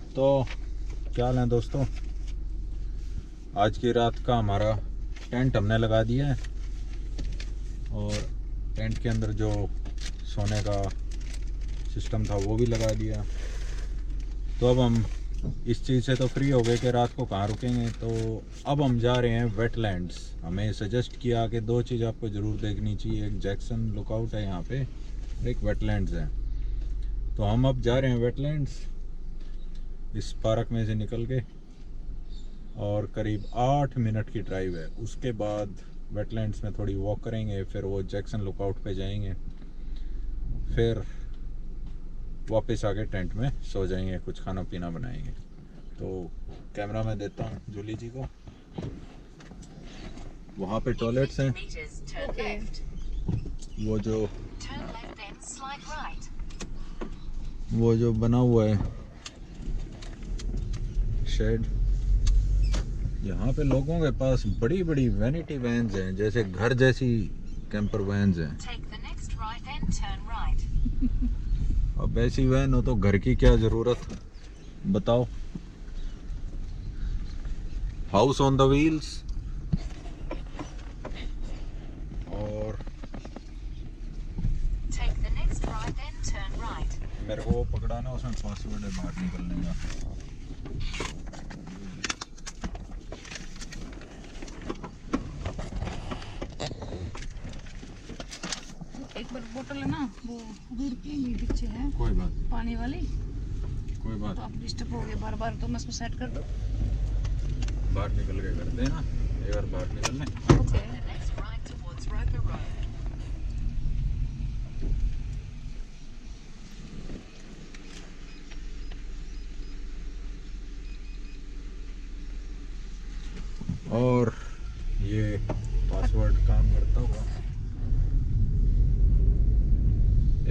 तो क्या हाल है दोस्तों। आज की रात का हमारा टेंट हमने लगा दिया है और टेंट के अंदर जो सोने का सिस्टम था वो भी लगा दिया। तो अब हम इस चीज़ से तो फ्री हो गए कि रात को कहाँ रुकेंगे। तो अब हम जा रहे हैं वेटलैंड्स। हमें सजेस्ट किया कि दो चीज़ आपको ज़रूर देखनी चाहिए, एक जैक्सन लुकआउट है यहाँ पे, एक वेटलैंड्स है। तो हम अब जा रहे हैं वेटलैंड्स इस पार्क में से निकल के, और करीब 8 मिनट की ड्राइव है। उसके बाद वेटलैंड्स में थोड़ी वॉक करेंगे, फिर वो जैक्सन लुकआउट पे जाएंगे, फिर वापस आके टेंट में सो जाएंगे, कुछ खाना पीना बनाएंगे। तो कैमरा मैं देता हूँ जूली जी को। वहाँ पे टॉयलेट्स हैं, वो जो बना हुआ है शेड। यहाँ पे लोगों के पास बड़ी बड़ी वैनिटी वैन्स हैं, जैसे घर जैसी कैंपर वैन्स हैं। अब ऐसी वैन हो तो घर की क्या ज़रूरत, बताओ। House on the wheels. और मेरे को वो पकड़ाना, उसमें पासवर्ड है बाहर निकलने का। एक बार बोतल है ना, वो उधर के पीछे है, कोई बात, पानी वाली। कोई बात। तो आप डिस्टर्ब हो गए बार बार, तो मैं इसको सेट कर दूं। बाहर निकल के करते हैं ना, एक बार बाहर निकलने। ओके। और ये पासवर्ड काम करता हुआ।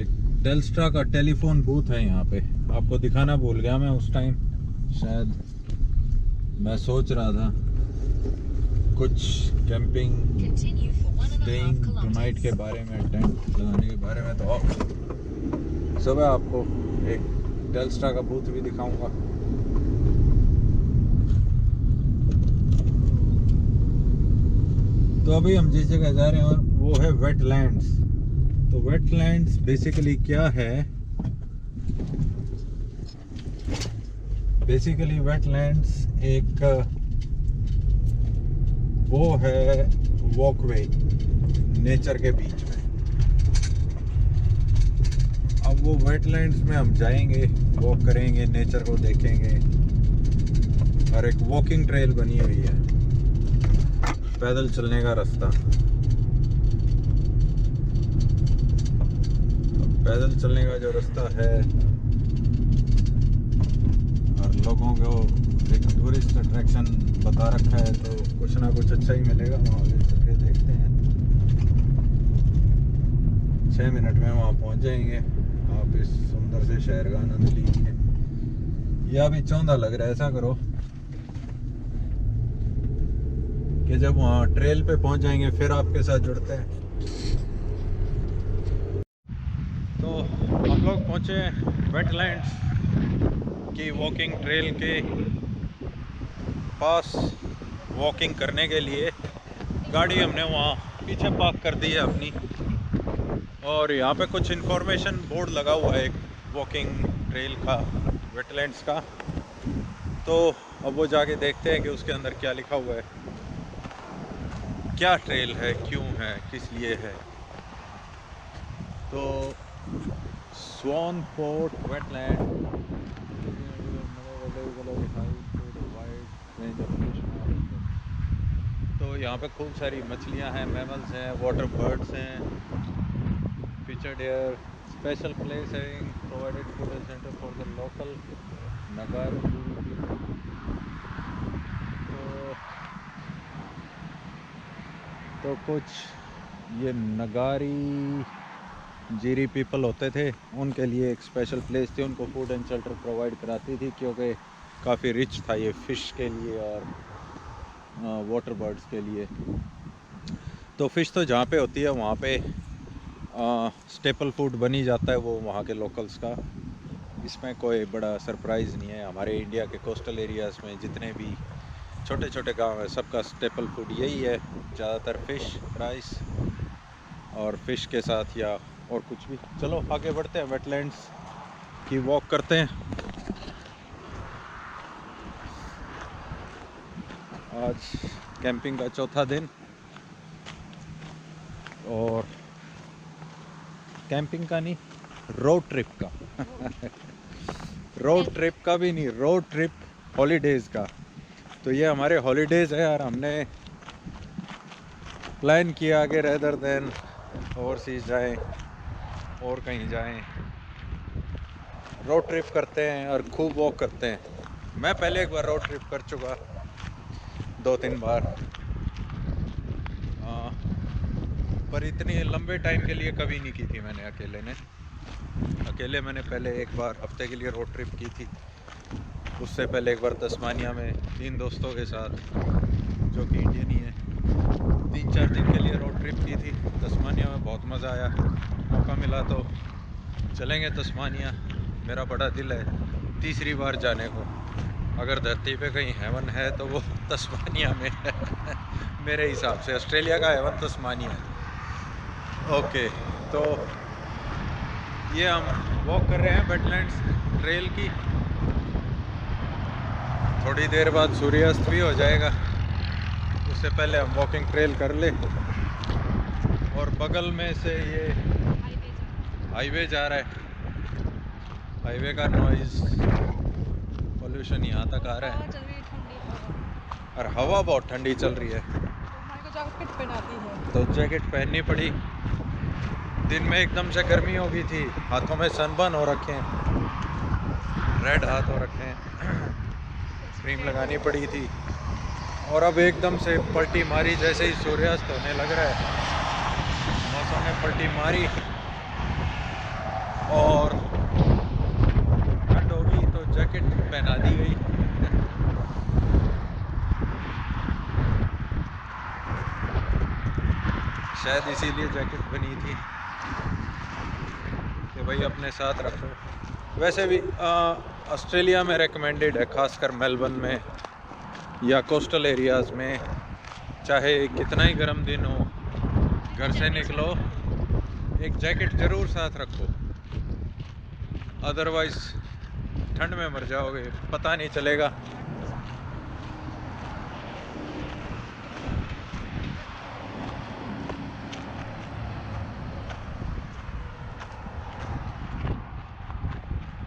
एक टेल्स्ट्रा का टेलीफोन बूथ है यहाँ पे, आपको दिखाना भूल गया मैं उस टाइम। शायद मैं सोच रहा था कुछ कैंपिंग स्टेइंग टुनाइट के बारे में, टेंट लगाने के बारे में। तो सुबह आपको एक टेल्स्ट्रा का बूथ भी दिखाऊंगा। तो अभी हम जिस जगह जा रहे हैं वो है वेटलैंड्स। तो वेटलैंड्स बेसिकली क्या है? बेसिकली वेटलैंड्स एक वो है वॉकवे नेचर के बीच में। अब वो वेटलैंड्स में हम जाएंगे, वॉक करेंगे, नेचर को देखेंगे, और एक वॉकिंग ट्रेल बनी हुई है, पैदल चलने का रास्ता। पैदल चलने का जो रास्ता है, और लोगों को एक टूरिस्ट अट्रैक्शन बता रखा है, तो कुछ ना कुछ अच्छा ही मिलेगा। वहाँ आगे चल के देखते हैं। 6 मिनट में वहाँ पहुँच जाएंगे। आप इस सुंदर से शहर का आनंद लीजिए। यह अभी चौंधा लग रहा है। ऐसा करो कि जब वहाँ ट्रेल पे पहुँच जाएंगे फिर आपके साथ जुड़ते हैं। तो हम लोग पहुँचे वेटलैंड्स की वॉकिंग ट्रेल के पास। वॉकिंग करने के लिए गाड़ी हमने वहाँ पीछे पार्क कर दी है अपनी, और यहाँ पे कुछ इन्फॉर्मेशन बोर्ड लगा हुआ है एक वॉकिंग ट्रेल का, वेटलैंड्स का। तो अब वो जाके देखते हैं कि उसके अंदर क्या लिखा हुआ है, क्या ट्रेल है, क्यों है, किस लिए है। तो स्वान पोर्ट वेटलैंड, तो यहाँ पे खूब सारी मछलियाँ हैं, मैमल्स हैं, वाटर बर्ड्स हैं, फीचर्ड एयर, स्पेशल प्लेस है, provided food and center for the local नगार। तो कुछ ये नगारी जीरी पीपल होते थे, उनके लिए एक स्पेशल प्लेस थी, उनको फूड एंड शेल्टर प्रोवाइड कराती थी, क्योंकि काफ़ी रिच था ये फ़िश के लिए और वाटर बर्ड्स के लिए। तो फ़िश तो जहाँ पे होती है वहाँ पे स्टेपल फूड बनी जाता है वो वहाँ के लोकल्स का। इसमें कोई बड़ा सरप्राइज़ नहीं है। हमारे इंडिया के कोस्टल एरियाज़ में जितने भी छोटे छोटे गांव हैं सबका स्टेपल फूड यही है, ज़्यादातर फ़िश, राइस और फ़िश के साथ या और कुछ भी। चलो आगे बढ़ते हैं, वेटलैंड्स की वॉक करते हैं। आज कैंपिंग का चौथा दिन और कैंपिंग का नहीं, रोड ट्रिप का रोड ट्रिप का भी नहीं, रोड ट्रिप हॉलीडेज़ का। तो ये हमारे हॉलीडेज़ है यार, हमने प्लान किया आगे रेदर देन ओवरसीज जाएं और कहीं जाएं, रोड ट्रिप करते हैं और खूब वॉक करते हैं। मैं पहले एक बार रोड ट्रिप कर चुका 2-3 बार, पर इतनी लंबे टाइम के लिए कभी नहीं की थी मैंने अकेले मैंने पहले एक बार हफ्ते के लिए रोड ट्रिप की थी। उससे पहले एक बार तस्मानिया में 3 दोस्तों के साथ, जो कि इंडियन ही है, 3-4 दिन के लिए रोड ट्रिप की थी तस्मानिया में। बहुत मज़ा आया, मौका मिला तो चलेंगे तस्मानिया। मेरा बड़ा दिल है तीसरी बार जाने को। अगर धरती पे कहीं हेवन है तो वो तस्मानिया में है मेरे हिसाब से ऑस्ट्रेलिया का हेवन तस्मानिया है। ओके, तो ये हम वॉक कर रहे हैं वेटलैंड्स ट्रेल की। थोड़ी देर बाद सूर्यास्त भी हो जाएगा, उससे पहले हम वॉकिंग ट्रेल कर ले। और बगल में से ये हाईवे जा रहा है, हाईवे का नॉइज़ पोल्यूशन यहाँ तक आ रहा है और हवा बहुत ठंडी चल रही है, जैकेट पहनाती है तो जैकेट पहननी पड़ी। दिन में एकदम से गर्मी हो गई थी, हाथों में सनबर्न हो रखे हैं, रेड हाथ हो रखे हैं, क्रीम लगानी पड़ी थी। और अब एकदम से पलटी मारी, जैसे ही सूर्यास्त होने लग रहा है मौसम ने पलटी मारी और ठंड हो गई, तो जैकेट पहना दी गई। शायद इसीलिए जैकेट बनी थी कि भाई अपने साथ रखो। वैसे भी ऑस्ट्रेलिया में रेकमेंडेड है, खासकर मेलबर्न में या कोस्टल एरियाज़ में, चाहे कितना ही गर्म दिन हो, घर से निकलो एक जैकेट ज़रूर साथ रखो, अदरवाइज़ ठंड में मर जाओगे, पता नहीं चलेगा।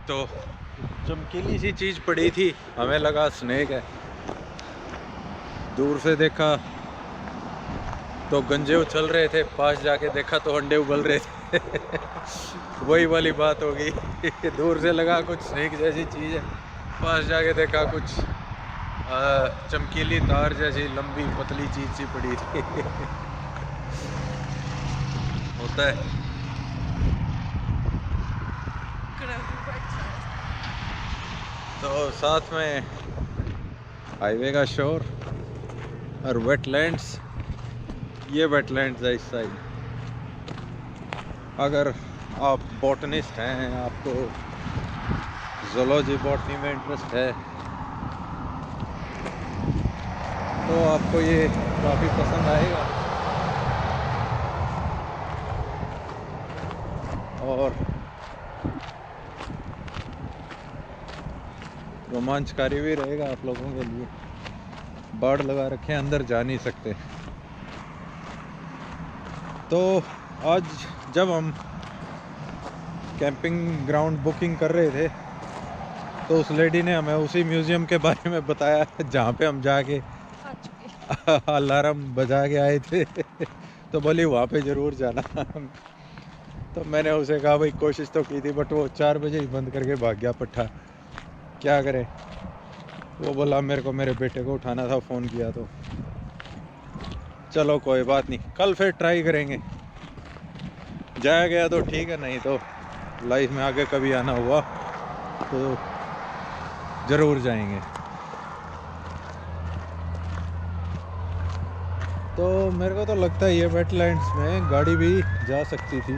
तो चमकीली सी चीज़ पड़ी थी, हमें लगा स्नेक है, दूर से देखा तो गंजे उछल रहे थे, पास जाके देखा तो अंडे उबल रहे थे वही वाली बात हो गई दूर से लगा कुछ स्नेक जैसी चीज़ है, पास जाके देखा कुछ चमकीली तार जैसी लंबी पतली चीज़ सी पड़ी थी होता है। तो साथ में हाईवे का शोर और वेटलैंड्स, ये वेटलैंड्स है इस साइड। अगर आप बॉटनिस्ट हैं, आपको ज़ूलॉजी बॉटनी में इंटरेस्ट है, तो आपको ये काफ़ी पसंद आएगा। और रोमांचकारी भी रहेगा आप लोगों के लिए। बाड़ लगा रखे हैं, अंदर जा नहीं सकते। तो आज जब हम कैंपिंग ग्राउंड बुकिंग कर रहे थे तो उस लेडी ने हमें उसी म्यूज़ियम के बारे में बताया जहाँ पे हम जाके अलार्म बजा के आए थे तो बोली वहाँ पे ज़रूर जाना तो मैंने उसे कहा भाई कोशिश तो की थी, बट वो 4 बजे ही बंद करके भाग गया पट्टा, क्या करे। वो बोला मेरे को मेरे बेटे को उठाना था, फ़ोन किया तो। चलो कोई बात नहीं, कल फिर ट्राई करेंगे, जाया गया तो ठीक है, नहीं तो लाइफ में आगे कभी आना हुआ तो ज़रूर जाएंगे। तो मेरे को तो लगता है ये वेटलैंड्स में गाड़ी भी जा सकती थी।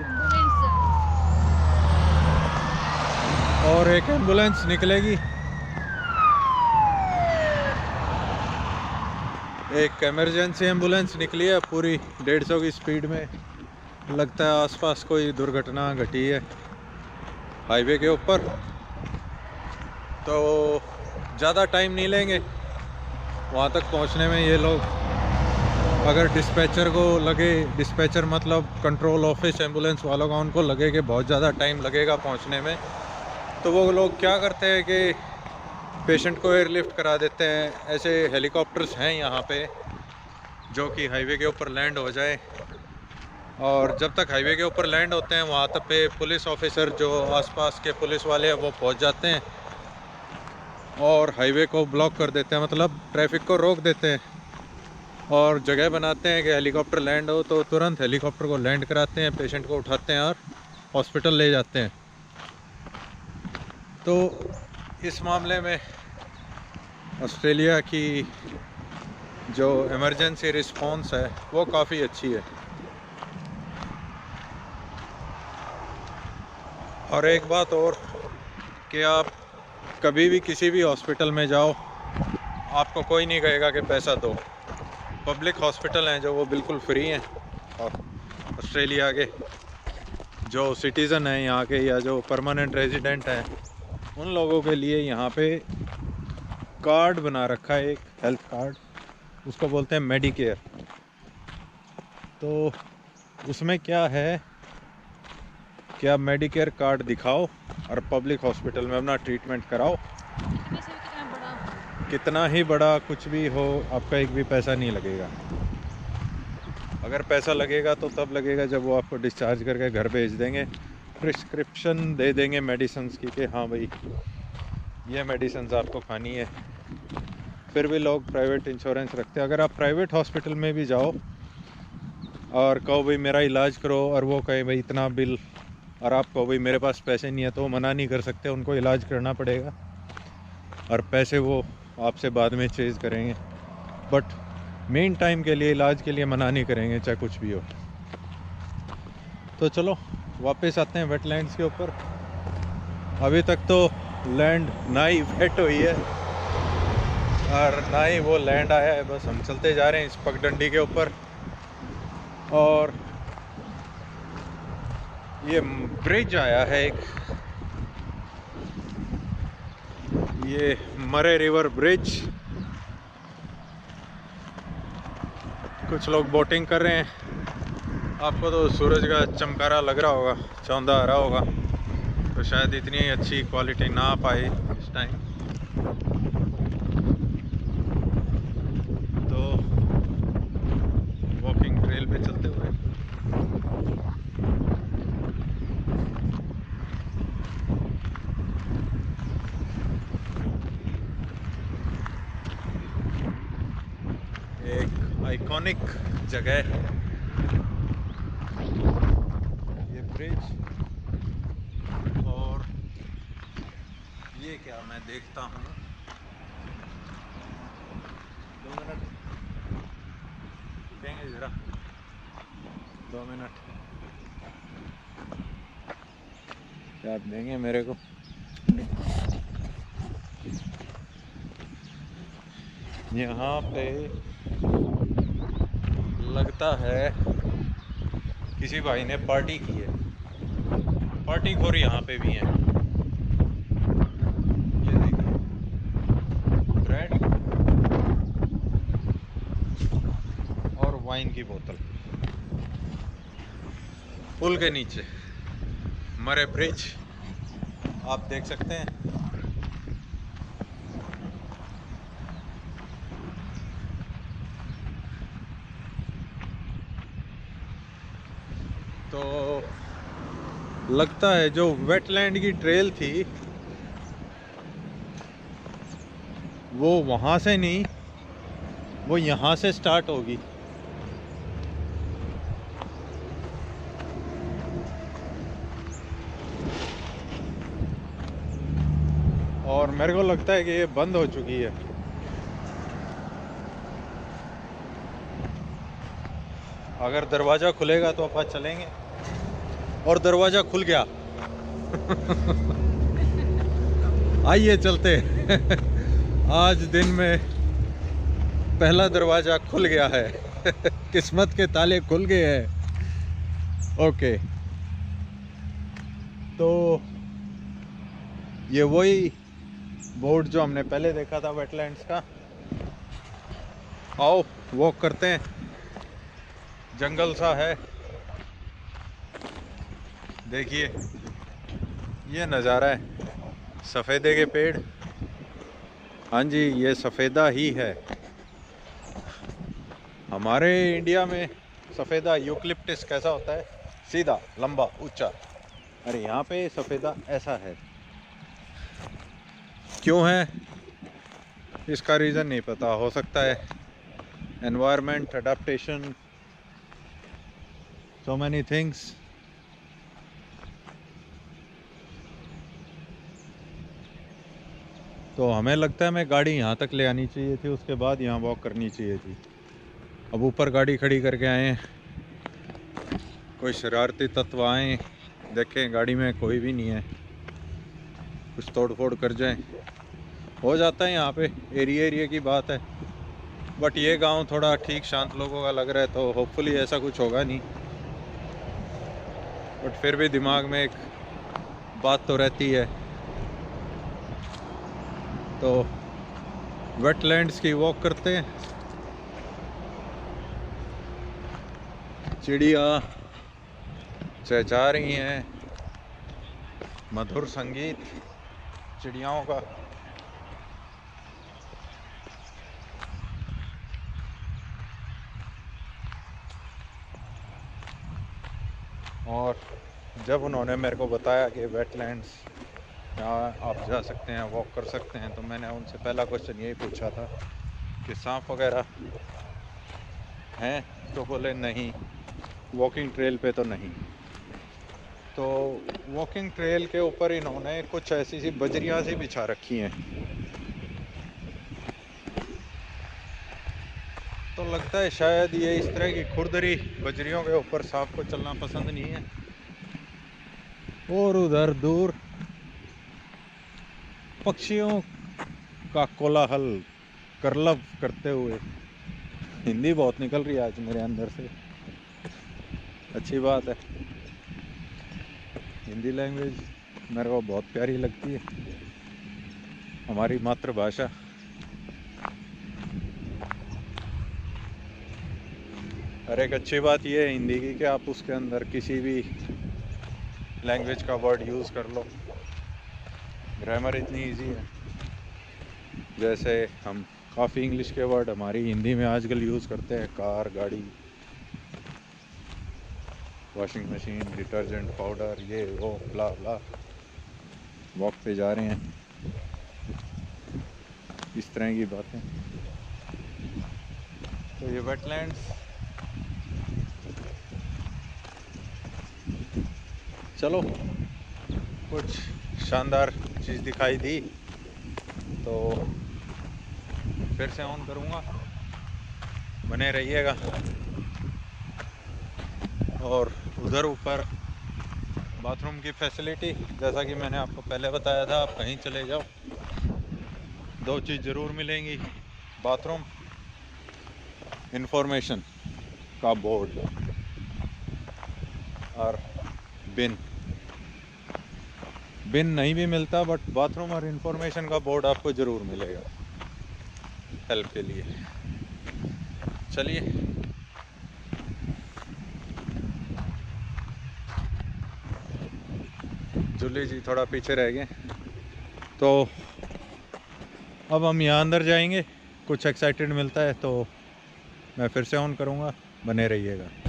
और एक एम्बुलेंस निकलेगी, एक इमरजेंसी एम्बुलेंस निकली है पूरी 150 की स्पीड में। लगता है आसपास कोई दुर्घटना घटी है हाईवे के ऊपर। तो ज़्यादा टाइम नहीं लेंगे वहाँ तक पहुँचने में ये लोग। अगर डिस्पैचर को लगे, डिस्पैचर मतलब कंट्रोल ऑफिस एम्बुलेंस वालों का, उनको लगे कि बहुत ज़्यादा टाइम लगेगा पहुँचने में, तो वो लोग क्या करते हैं कि पेशेंट को एयरलिफ्ट करा देते हैं। ऐसे हेलीकॉप्टर्स हैं यहाँ पे जो कि हाईवे के ऊपर लैंड हो जाए, और जब तक हाईवे के ऊपर लैंड होते हैं वहाँ तक पे पुलिस ऑफिसर जो आसपास के पुलिस वाले हैं वो पहुँच जाते हैं और हाईवे को ब्लॉक कर देते हैं, मतलब ट्रैफिक को रोक देते हैं, और जगह बनाते हैं कि हेलीकॉप्टर लैंड हो तो तुरंत हेलीकॉप्टर को लैंड कराते हैं, पेशेंट को उठाते हैं और हॉस्पिटल ले जाते हैं। तो इस मामले में ऑस्ट्रेलिया की जो इमरजेंसी रिस्पॉन्स है वो काफ़ी अच्छी है। और एक बात और कि आप कभी भी किसी भी हॉस्पिटल में जाओ, आपको कोई नहीं कहेगा कि पैसा दो। पब्लिक हॉस्पिटल हैं जो वो बिल्कुल फ्री हैं, और ऑस्ट्रेलिया के जो सिटीज़न हैं यहाँ के या जो परमानेंट रेजिडेंट हैं उन लोगों के लिए यहाँ पे कार्ड बना रखा है, एक हेल्थ कार्ड, उसको बोलते हैं मेडिकेयर। तो उसमें क्या है कि आप मेडिकेयर कार्ड दिखाओ और पब्लिक हॉस्पिटल में अपना ट्रीटमेंट कराओ। कितना ही बड़ा कुछ भी हो, आपका एक भी पैसा नहीं लगेगा। अगर पैसा लगेगा तो तब लगेगा जब वो आपको डिस्चार्ज करके घर भेज देंगे, प्रिस्क्रिप्शन दे देंगे मेडिसिन्स की कि हाँ भाई ये मेडिसिन्स आपको खानी है। फिर भी लोग प्राइवेट इंश्योरेंस रखते हैं। अगर आप प्राइवेट हॉस्पिटल में भी जाओ और कहो भाई मेरा इलाज करो, और वो कहे भाई इतना बिल, और आप कहो भाई मेरे पास पैसे नहीं है, तो वो मना नहीं कर सकते, उनको इलाज करना पड़ेगा और पैसे वो आपसे बाद में चेज करेंगे, बट मेन टाइम के लिए, इलाज के लिए मना नहीं करेंगे चाहे कुछ भी हो। तो चलो वापस आते हैं वेटलैंड्स के ऊपर। अभी तक तो लैंड ना ही वेट हुई है और ना ही वो लैंड आया है, बस हम चलते जा रहे हैं इस पगडंडी के ऊपर। और ये ब्रिज आया है एक, ये मरे रिवर ब्रिज। कुछ लोग बोटिंग कर रहे हैं। आपको तो सूरज का चमकारा लग रहा होगा, चौंधा आ रहा होगा, तो शायद इतनी अच्छी क्वालिटी ना आ पाए इस टाइम। तो वॉकिंग ट्रेल पे चलते हुए एक आइकॉनिक जगह है ये ब्रिज। और ये क्या मैं देखता हूँ, 2 मिनट देंगे ज़रा, 2 मिनट क्या आप देंगे मेरे को? यहाँ पे लगता है किसी भाई ने पार्टी की है, पार्टी खोर यहाँ पे भी हैं। ये देखिए ब्रेड और वाइन की बोतल पुल के नीचे, मरे ब्रिज आप देख सकते हैं। तो लगता है जो वेटलैंड की ट्रेल थी वो वहाँ से नहीं, वो यहाँ से स्टार्ट होगी। और मेरे को लगता है कि ये बंद हो चुकी है। अगर दरवाज़ा खुलेगा तो अपन चलेंगे, और दरवाज़ा खुल गया। आइए चलते आज दिन में पहला दरवाज़ा खुल गया है किस्मत के ताले खुल गए हैं। ओके, तो ये वही बोर्ड जो हमने पहले देखा था वेटलैंड्स का। आओ वॉक करते हैं, जंगल सा है। देखिए ये नज़ारा है, सफ़ेदे के पेड़। हाँ जी, ये सफ़ेदा ही है। हमारे इंडिया में सफ़ेदा यूकलिप्टस कैसा होता है, सीधा लंबा ऊंचा। अरे यहाँ पे सफ़ेदा ऐसा है। क्यों है इसका रीज़न नहीं पता, हो सकता है environment, adaptation, so many things. तो हमें लगता है मैं गाड़ी यहाँ तक ले आनी चाहिए थी, उसके बाद यहाँ वॉक करनी चाहिए थी। अब ऊपर गाड़ी खड़ी करके आए हैं, कोई शरारती तत्व आए, देखें गाड़ी में कोई भी नहीं है, कुछ तोड़ फोड़ कर जाए, हो जाता है यहाँ पे। एरिया की बात है, बट ये गांव थोड़ा ठीक शांत लोगों का लग रहा है, तो होपफुली ऐसा कुछ होगा नहीं। बट फिर भी दिमाग में एक बात तो रहती है। तो वेटलैंड्स की वॉक करते हैं। चिड़िया चहचहा रही हैं, मधुर संगीत चिड़ियाओं का। और जब उन्होंने मेरे को बताया कि वेटलैंड्स यहाँ आप जा सकते हैं, वॉक कर सकते हैं, तो मैंने उनसे पहला क्वेश्चन यही पूछा था कि सांप वगैरह हैं, तो बोले नहीं, वॉकिंग ट्रेल पे तो नहीं। तो वॉकिंग ट्रेल के ऊपर इन्होंने कुछ ऐसी सी बजरियाँ सी बिछा रखी हैं, तो लगता है शायद ये इस तरह की खुरदरी बजरियों के ऊपर सांप को चलना पसंद नहीं है। और उधर दूर पक्षियों का कोलाहल करलब करते हुए। हिंदी बहुत निकल रही है आज मेरे अंदर से, अच्छी बात है। हिंदी लैंग्वेज मेरे को बहुत प्यारी लगती है, हमारी मातृभाषा। और एक अच्छी बात यह है हिंदी की कि आप उसके अंदर किसी भी लैंग्वेज का वर्ड यूज़ कर लो, ग्रामर इतनी इजी है। जैसे हम काफ़ी इंग्लिश के वर्ड हमारी हिंदी में आजकल यूज़ करते हैं, कार, गाड़ी, वॉशिंग मशीन, डिटर्जेंट पाउडर, ये वो ब्ला ब्ला। वॉक पे जा रहे हैं, इस तरह की बातें। तो ये वेटलैंड्स, चलो कुछ शानदार चीज़ दिखाई दी तो फिर से ऑन करूँगा, बने रहिएगा। और उधर ऊपर बाथरूम की फैसिलिटी, जैसा कि मैंने आपको पहले बताया था, आप कहीं चले जाओ दो चीज़ ज़रूर मिलेंगी, बाथरूम, इंफॉर्मेशन का बोर्ड और बिन नहीं भी मिलता, बट बाथरूम और इंफॉर्मेशन का बोर्ड आपको ज़रूर मिलेगा हेल्प के लिए। चलिए जूली जी थोड़ा पीछे रह गए, तो अब हम यहाँ अंदर जाएंगे। कुछ एक्साइटेड मिलता है तो मैं फिर से ऑन करूँगा, बने रहिएगा।